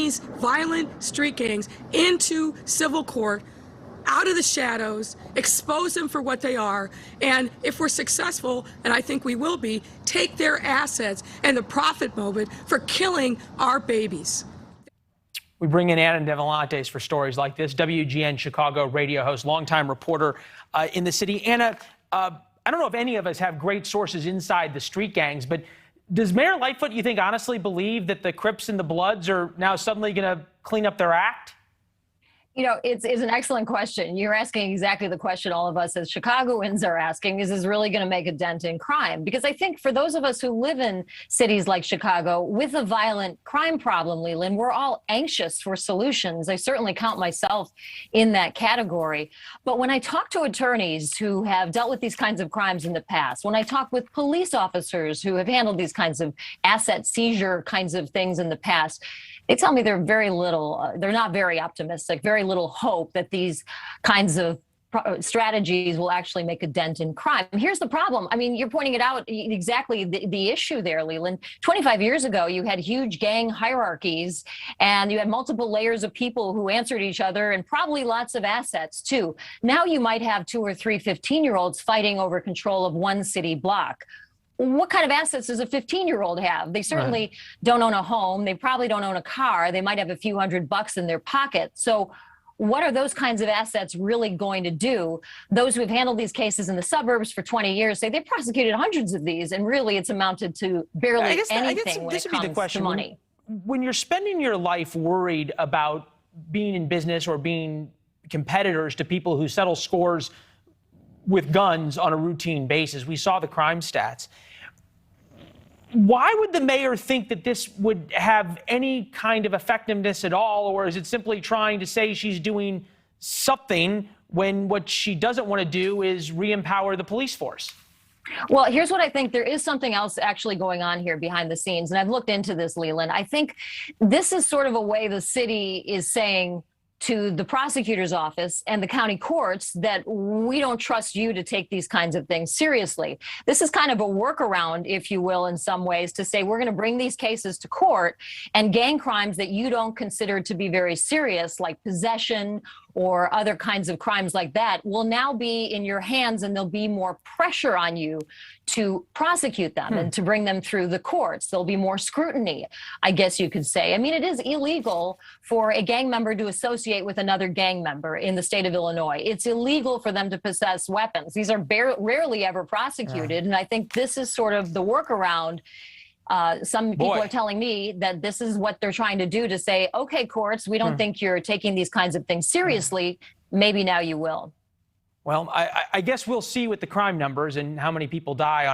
these violent street gangs into civil court, out of the shadows, expose them for what they are, and if we're successful, and I think we will be, take their assets and the profit motive for killing our babies. We bring in Anna Davlantes for stories like this, WGN Chicago radio host, longtime reporter in the city. Anna, I don't know if any of us have great sources inside the street gangs, but does Mayor Lightfoot, you think, honestly believe that the Crips and the Bloods are now suddenly going to clean up their act? You know, it's an excellent question. You're asking exactly the question all of us as Chicagoans are asking, is this really going to make a dent in crime? Because I think for those of us who live in cities like Chicago with a violent crime problem, Leland, we're all anxious for solutions. I certainly count myself in that category. But when I talk to attorneys who have dealt with these kinds of crimes in the past, when I talk with police officers who have handled these kinds of asset seizure kinds of things in the past, they tell me they're not very optimistic, very little hope that these kinds of strategies will actually make a dent in crime. Here's the problem. I mean, you're pointing it out exactly the issue there, Leland. 25 years ago, you had huge gang hierarchies and you had multiple layers of people who answered each other and probably lots of assets too. Now you might have 2 or 3 15-year-olds fighting over control of one city block. What kind of assets does a 15-year-old have? They certainly don't own a home. They probably don't own a car. They might have a few $100 in their pocket. So what are those kinds of assets really going to do? Those who have handled these cases in the suburbs for 20 years say they've prosecuted hundreds of these, and really it's amounted to barely anything when it comes to money. When you're spending your life worried about being in business or being competitors to people who settle scores with guns on a routine basis, we saw the crime stats. Why would the mayor think that this would have any kind of effectiveness at all? Or is it simply trying to say she's doing something when what she doesn't want to do is re-empower the police force? Well, here's what I think. There is something else actually going on here behind the scenes. And I've looked into this, Leland. I think this is sort of a way the city is saying to the prosecutor's office and the county courts that we don't trust you to take these kinds of things seriously. This is kind of a workaround, if you will, in some ways, to say we're going to bring these cases to court, and gang crimes that you don't consider to be very serious, like possession or other kinds of crimes like that, will now be in your hands, and there'll be more pressure on you to prosecute them and to bring them through the courts. There'll be more scrutiny, I guess you could say. I mean, it is illegal for a gang member to associate with another gang member in the state of Illinois. It's illegal for them to possess weapons. These are rarely ever prosecuted, and I think this is sort of the workaround. Some people are telling me that this is what they're trying to do, to say, okay, courts, we don't think you're taking these kinds of things seriously. Maybe now you will. Well, I guess we'll see with the crime numbers and how many people die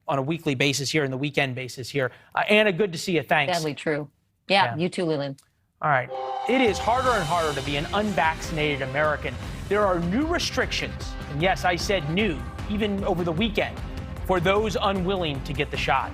on a weekly basis here and the weekend basis here. Anna, good to see you. Thanks. Sadly true. Yeah, you too, Leland. All right. It is harder and harder to be an unvaccinated American. There are new restrictions, and yes, I said new, even over the weekend, for those unwilling to get the shot.